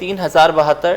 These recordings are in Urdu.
3,072,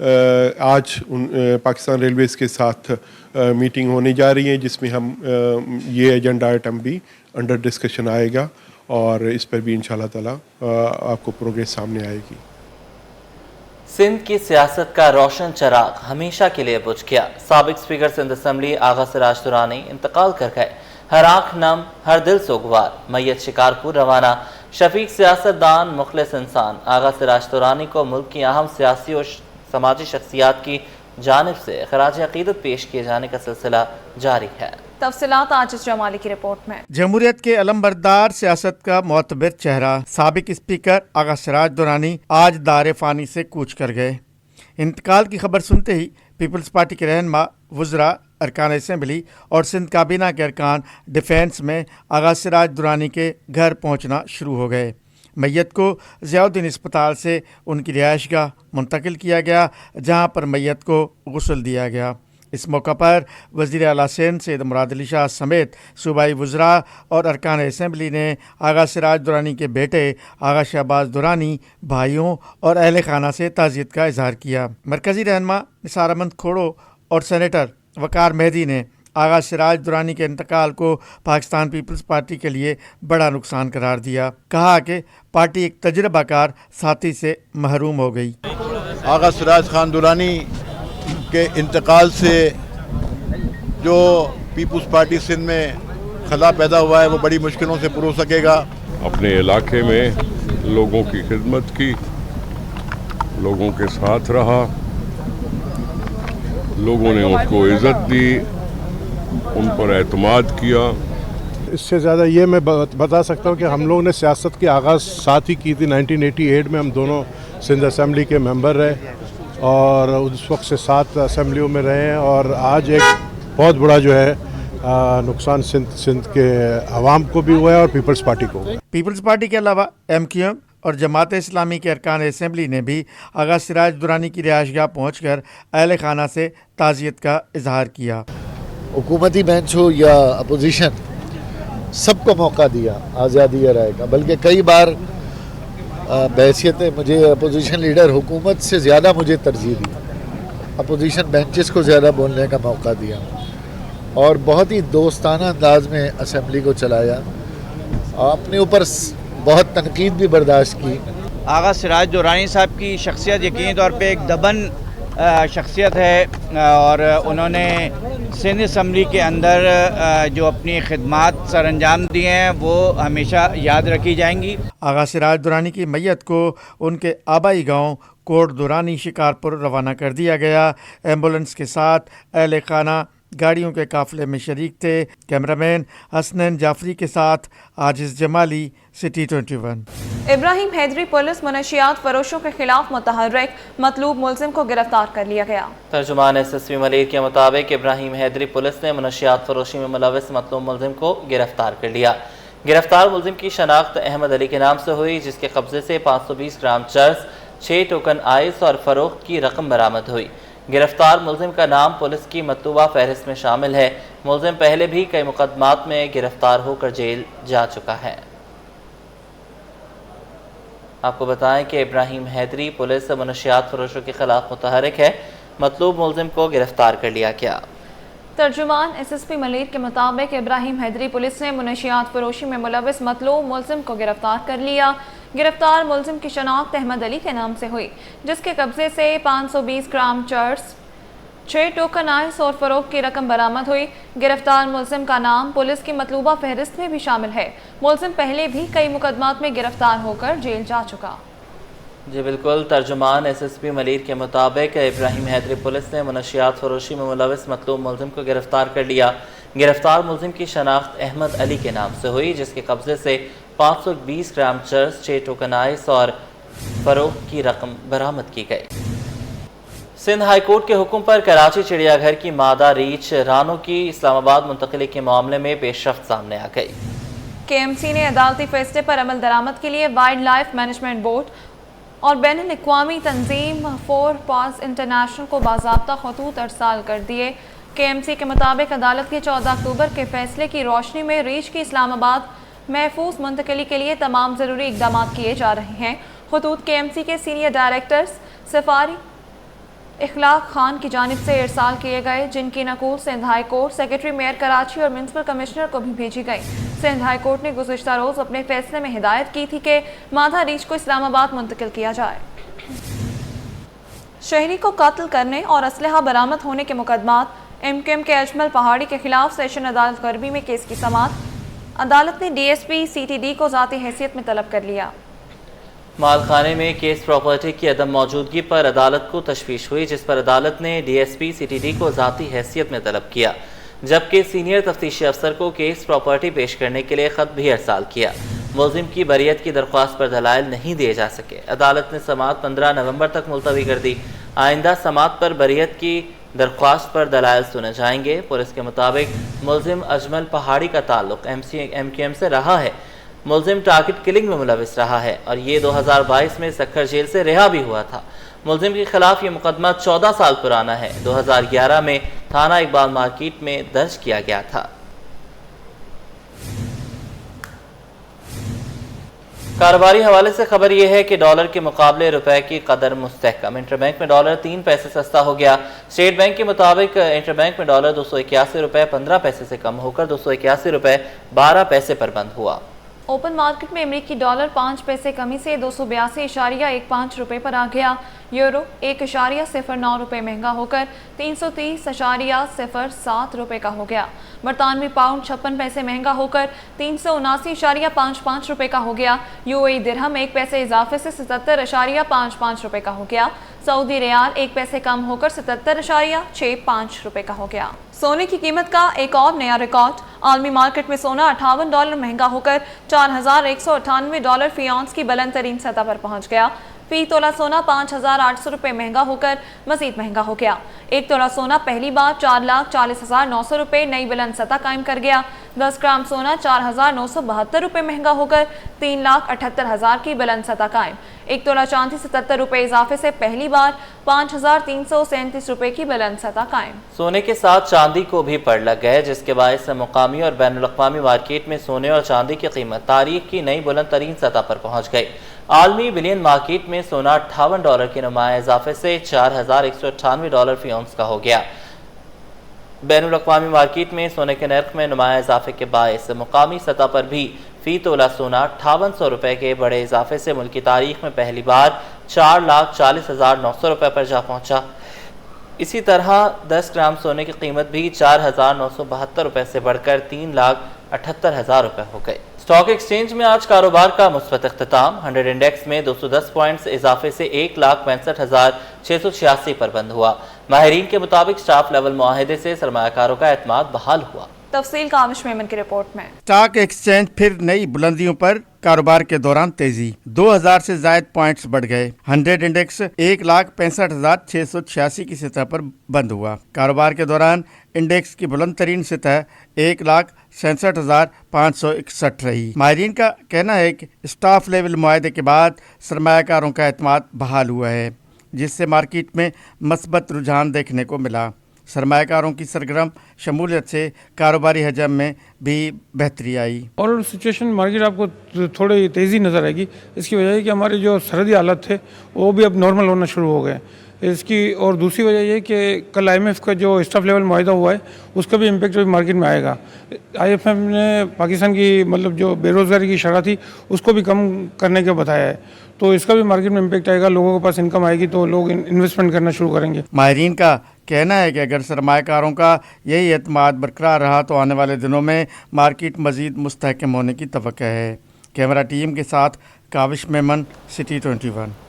آج پاکستان ریلویز کے ساتھ میٹنگ ہونے جا رہی ہے جس میں ہم یہ ایجنڈا آئٹم بھی انڈر ڈسکشن آئے گا اور اس پر بھی انشاءاللہ تعالی آپ کو پروگریس سامنے آئے گی۔ سندھ کی سیاست کا روشن چراغ ہمیشہ کے لیے بجھ گیا۔ سابق اسپیکر سندھ اسمبلی آغا سراج درانی انتقال کر گئے۔ ہر آنکھ نم، ہر دل سوگوار، میت شکارپور روانہ۔ شفیق سیاست دان، مخلص انسان آغا سراج درانی کو ملک کی اہم سیاسی اور سماجی شخصیات کی جانب سے خراج عقیدت پیش کیے جانے کا سلسلہ جاری ہے۔ تفصیلات عاجز جمالی کی رپورٹ میں۔ جمہوریت کے علمبردار سیاست کا معتبر چہرہ سابق اسپیکر آغا سراج درانی آج دار فانی سے کوچ کر گئے۔ انتقال کی خبر سنتے ہی پیپلز پارٹی کے رہنما، وزراء، ارکان اسمبلی اور سندھ کابینہ کے ارکان ڈیفینس میں آغا سراج درانی کے گھر پہنچنا شروع ہو گئے۔ میت کو ضیاء الدین اسپتال سے ان کی رہائش گاہ منتقل کیا گیا جہاں پر میت کو غسل دیا گیا۔ اس موقع پر وزیر اعلیٰ سندھ سید مراد علی شاہ سمیت صوبائی وزراء اور ارکان اسمبلی نے آغا سراج درانی کے بیٹے آغا شہباز درانی، بھائیوں اور اہل خانہ سے تعزیت کا اظہار کیا۔ مرکزی رہنما نثار احمد کھوڑو اور سینیٹر وقار مہدی نے آغا سراج درانی کے انتقال کو پاکستان پیپلز پارٹی کے لیے بڑا نقصان قرار دیا۔ کہا کہ پارٹی ایک تجربہ کار ساتھی سے محروم ہو گئی۔ آغا سراج خان درانی کے انتقال سے جو پیپلز پارٹی سندھ میں خلا پیدا ہوا ہے وہ بڑی مشکلوں سے پر ہو سکے گا۔ اپنے علاقے میں لوگوں کی خدمت کی، لوگوں کے ساتھ رہا، لوگوں نے اس کو عزت دی، ان پر اعتماد کیا۔ اس سے زیادہ یہ میں بتا سکتا ہوں کہ ہم لوگوں نے سیاست کی آغاز ساتھ ہی کی تھی۔ 1988 میں ہم دونوں سندھ اسمبلی کے ممبر رہے اور اس وقت سے 7 اسمبلیوں میں رہے ہیں، اور آج ایک بہت بڑا جو ہے نقصان سندھ کے عوام کو بھی ہوا ہے اور پیپلز پارٹی کو۔ پیپلز پارٹی کے علاوہ MQM اور جماعت اسلامی کے ارکان اسمبلی نے بھی آغا سراج درانی کی رہائش گاہ پہنچ کر اہل خانہ سے تعزیت کا اظہار کیا۔ حکومتی بینچ ہو یا اپوزیشن، سب کو موقع دیا آزادی رائے کا، بلکہ کئی بار بحیثیت مجھے اپوزیشن لیڈر حکومت سے زیادہ مجھے ترجیح دی، اپوزیشن بینچز کو زیادہ بولنے کا موقع دیا اور بہت ہی دوستانہ انداز میں اسمبلی کو چلایا۔ اپنے اوپر بہت تنقید بھی برداشت کی۔ آغا سراج درانی صاحب کی شخصیت یقینی طور پہ ایک دبن شخصیت ہے اور انہوں نے سندھ اسمبلی کے اندر جو اپنی خدمات سر انجام دیے ہیں وہ ہمیشہ یاد رکھی جائیں گی۔ آغا سراج درانی کی میت کو ان کے آبائی گاؤں کوٹ درانی شکارپور روانہ کر دیا گیا۔ ایمبولنس کے ساتھ اہل خانہ گاڑیوں کے قافلے میں شریک تھے۔ کیمرامین حسنین جعفری کے ساتھ عاجز جمالی، سٹی 21۔ ابراہیم حیدری پولیس منشیات فروشوں کے خلاف متحرک مطلوب ملزم کو گرفتار کر لیا گیا۔ ترجمان SSP ملیر کے مطابق ابراہیم حیدری پولیس نے منشیات فروشی میں ملوث مطلوب ملزم کو گرفتار کر لیا۔ گرفتار ملزم کی شناخت احمد علی کے نام سے ہوئی جس کے قبضے سے 520 گرام چرس، 6 ٹوکن آئس اور فروخت کی رقم برآمد ہوئی۔ گرفتار ملزم کا نام پولیس کی مطلوبہ فہرست میں شامل ہے۔ ملزم پہلے بھی کئی مقدمات میں گرفتار ہو کر جیل جا چکا ہے۔ آپ کو بتائیں کہ ابراہیم حیدری پولیس منشیات فروشوں کے خلاف متحرک ہے۔ مطلوب ملزم کو گرفتار کر لیا گیا۔ ترجمان SSP ملیر کے مطابق ابراہیم حیدری پولیس نے منشیات فروشی میں ملوث مطلوب ملزم کو گرفتار کر لیا۔ گرفتار ملزم کی شناخت احمد علی کے نام سے ہوئی جس کے قبضے سے 520 گرام چرس، 6 ٹوکن آئس اور فروخت کی رقم برآمد ہوئی۔ گرفتار ملزم کا نام پولیس کی مطلوبہ فہرست میں بھی شامل ہے۔ ملزم پہلے بھی کئی مقدمات میں گرفتار ہو کر جیل جا چکا۔ جی بالکل، ترجمان SSP ملیر کے مطابق ابراہیم حیدری پولیس نے منشیات فروشی میں ملوث مطلوب ملزم کو گرفتار کر لیا۔ گرفتار ملزم کی شناخت احمد علی کے نام سے ہوئی جس کے قبضے سے 520 گرام چرس، 6 ٹوکن آئس اور فروخت کی رقم برآمد کی گئی۔ سندھ ہائی کورٹ کے حکم پر کراچی چڑیا گھر کی مادہ ریچھ رانوں کی اسلام آباد منتقلی کے معاملے میں پیش رفت سامنے آ گئی۔ KMC نے عدالتی فیصلے پر عمل درآمد کے لیے وائلڈ لائف مینجمنٹ بورڈ اور بین الاقوامی تنظیم 4 پاس انٹرنیشنل کو باضابطہ خطوط ارسال کر دیے۔ KMC کے مطابق عدالت کے 14 اکتوبر کے فیصلے کی روشنی میں ریچھ کی اسلام آباد محفوظ منتقلی کے لیے تمام ضروری اقدامات کیے جا رہے ہیں۔ خطوط KMC کے سینئر ڈائریکٹرز سفاری اخلاق خان کی جانب سے ارسال کیے گئے، جن کی نقول Sindh high court, secretary mayor Karachi اور میونسپل کمشنر کو بھی بھیجی گئی۔ سندھ ہائی کورٹ نے گزشتہ روز اپنے فیصلے میں ہدایت کی تھی کہ مادھا ریچھ کو اسلام آباد منتقل کیا جائے۔ شہری کو قتل کرنے اور اسلحہ برآمد ہونے کے مقدمات، ایم کیو ایم کے اجمل پہاڑی کے خلاف سیشن عدالت غربی میں کیس کی سماعت، عدالت نے D S P C T D کو ذاتی حیثیت میں طلب کر لیا۔ مالخانے میں کیس پراپرٹی کی عدم موجودگی پر عدالت کو تشویش ہوئی، جس پر عدالت نے D S P C T D کو ذاتی حیثیت میں طلب کیا، جبکہ سینئر تفتیشی افسر کو کیس پراپرٹی پیش کرنے کے لیے خط بھی ارسال کیا۔ ملزم کی بریت کی درخواست پر دلائل نہیں دیے جا سکے۔ عدالت نے سماعت 15 نومبر تک ملتوی کر دی۔ آئندہ سماعت پر بریت کی درخواست پر دلائل سنے جائیں گے۔ پولیس کے مطابق ملزم اجمل پہاڑی کا تعلق ایم کیو ایم سے رہا ہے۔ ملزم ٹارگٹ کلنگ میں ملوث رہا ہے اور یہ 2022 میں سکھر جیل سے رہا بھی ہوا تھا۔ ملزم کے خلاف یہ مقدمہ 14 سال پرانا ہے، 2011 میں تھانہ اقبال مارکیٹ میں درج کیا گیا تھا۔ کاروباری حوالے سے خبر یہ ہے کہ ڈالر کے مقابلے روپے کی قدر مستحکم۔ انٹر بینک میں ڈالر 3 پیسے سستا ہو گیا۔ اسٹیٹ بینک کے مطابق انٹر بینک میں ڈالر 281 روپے 15 پیسے سے کم ہو کر 281 روپے 12 پیسے پر بند ہوا۔ اوپن مارکیٹ میں امریکی ڈالر 5 پیسے کمی سے 282.15 روپے پر آ گیا۔ یورو 1.09 روپے مہنگا ہو کر 330.07 روپے کا ہو گیا۔ برطانوی پاؤنڈ 56 پیسے مہنگا ہو کر 379.55 روپے کا ہو گیا۔ یو اے درہم 1 پیسے اضافے سے 77.55 روپے کا ہو گیا۔ سعودی ریال 1 پیسے کم ہو کر 77.65 روپے کا ہو گیا۔ سونے کی قیمت کا ایک اور نیا ریکارڈ۔ عالمی مارکیٹ میں سونا $58 مہنگا ہو کر $4198 فی اونس کی بلند ترین سطح پر پہنچ گیا۔ فی تولہ سونا 5800 روپے مہنگا ہو کر مزید مہنگا ہو گیا۔ ایک تولہ سونا پہلی بار 4,40,900 روپے نئی بلند سطح قائم کر گیا۔ 10 گرام سونا 4,972 روپے مہنگا ہو کر 3,78,000 کی بلند سطح قائم۔ ایک تولہ چاندی 77 روپے اضافے سے پہلی بار 5,337 روپے کی بلند سطح قائم۔ سونے کے ساتھ چاندی کو بھی پڑ لگ گئے، جس کے باعث مقامی اور بین الاقوامی مارکیٹ میں سونے اور چاندی کی قیمت تاریخ کی نئی بلند ترین سطح پر پہنچ گئی۔ عالمی بلین مارکیٹ میں سونا $58 کے نمایاں اضافے سے $4,198 فی اونس کا ہو گیا۔ بین الاقوامی مارکیٹ میں سونے کے نرخ میں نمایاں اضافے کے باعث مقامی سطح پر بھی فی تولہ سونا 5800 روپے کے بڑے اضافے سے ملک کی تاریخ میں پہلی بار 4,40,900 روپے پر جا پہنچا۔ اسی طرح 10 گرام سونے کی قیمت بھی 4,972 روپے سے بڑھ کر 3,78,000 روپے ہو گئی۔ اسٹاک ایکسچینج میں آج کاروبار کا مثبت اختتام۔ 100 انڈیکس میں 210 پوائنٹس اضافے سے 1,65,686 پر بند ہوا۔ ماہرین کے مطابق سٹاف لیول معاہدے سے سرمایہ کاروں کا اعتماد بحال ہوا۔ تفصیل کاوش میمن کی رپورٹ میں۔ اسٹاک ایکسچینج پھر نئی بلندیوں پر، کاروبار کے دوران تیزی، 2000 سے زائد پوائنٹس بڑھ گئے۔ 100 انڈیکس 1,65,686 کی سطح پر بند ہوا۔ کاروبار کے دوران انڈیکس کی بلند ترین سطح 1,67,561 رہی۔ ماہرین کا کہنا ہے کہ اسٹاف لیول معاہدے کے بعد سرمایہ کاروں کا اعتماد بحال ہوا ہے، جس سے مارکیٹ میں مثبت رجحان دیکھنے کو ملا۔ سرمایہ کاروں کی سرگرم شمولیت سے کاروباری حجم میں بھی بہتری آئی۔ اور سچویشن مارکیٹ آپ کو تھوڑی تیزی نظر آئے گی۔ اس کی وجہ ہے کہ ہمارے جو سرحدی حالات تھے وہ بھی اب نارمل ہونا شروع ہو گئے۔ اس کی اور دوسری وجہ یہ کہ کل آئی ایم ایف کا جو اسٹاف لیول معاہدہ ہوا ہے اس کا بھی امپیکٹ مارکیٹ میں آئے گا۔ آئی ایم ایف نے پاکستان کی جو بے روزگاری کی شرح تھی اس کو بھی کم کرنے کا بتایا ہے، تو اس کا بھی مارکیٹ میں امپیکٹ آئے گا۔ لوگوں کے پاس انکم آئے گی تو لوگ انویسٹمنٹ کرنا شروع کریں گے۔ ماہرین کا کہنا ہے کہ اگر سرمایہ کاروں کا یہی اعتماد برقرار رہا تو آنے والے دنوں میں مارکیٹ مزید مستحکم ہونے کی توقع ہے۔ کیمرہ ٹیم کے ساتھ کاوش میمن، سٹی 21۔